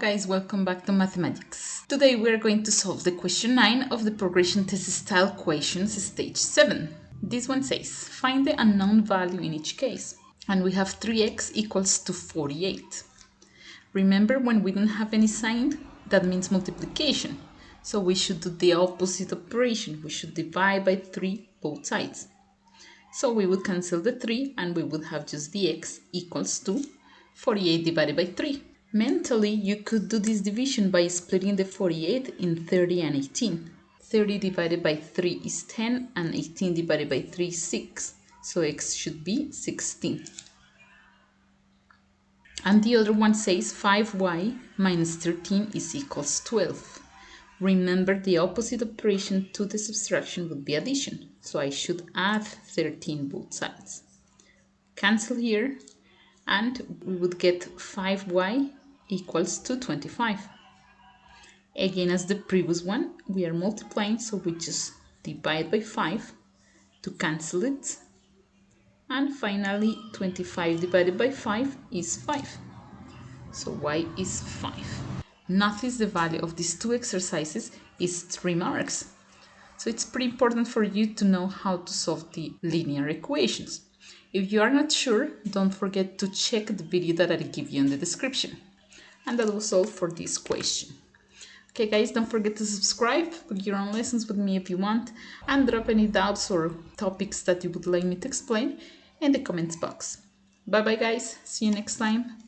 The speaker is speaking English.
guys, welcome back to mathematics. Today we are going to solve the question 9 of the progression test style questions stage 7. This one says, find the unknown value in each case. And we have 3x equals to 48. Remember, when we don't have any sign, that means multiplication. So we should do the opposite operation. We should divide by 3 both sides. So we would cancel the 3 and we would have just the x equals to 48 divided by 3. Mentally, you could do this division by splitting the 48 in 30 and 18. 30 divided by 3 is 10 and 18 divided by 3 is 6. So x should be 16. And the other one says 5y minus 13 is equals 12. Remember, the opposite operation to the subtraction would be addition. So I should add 13 both sides. Cancel here and we would get 5y equals to 25. Again, as the previous one, we are multiplying, so we just divide by 5 to cancel it. And finally, 25 divided by 5 is 5. So y is 5. Notice the value of these two exercises is 3 marks. So it's pretty important for you to know how to solve the linear equations. If you are not sure, don't forget to check the video that I give you in the description. And that was all for this question. Okay guys, don't forget to subscribe, book your own lessons with me if you want, and drop any doubts or topics that you would like me to explain in the comments box. Bye bye guys, see you next time.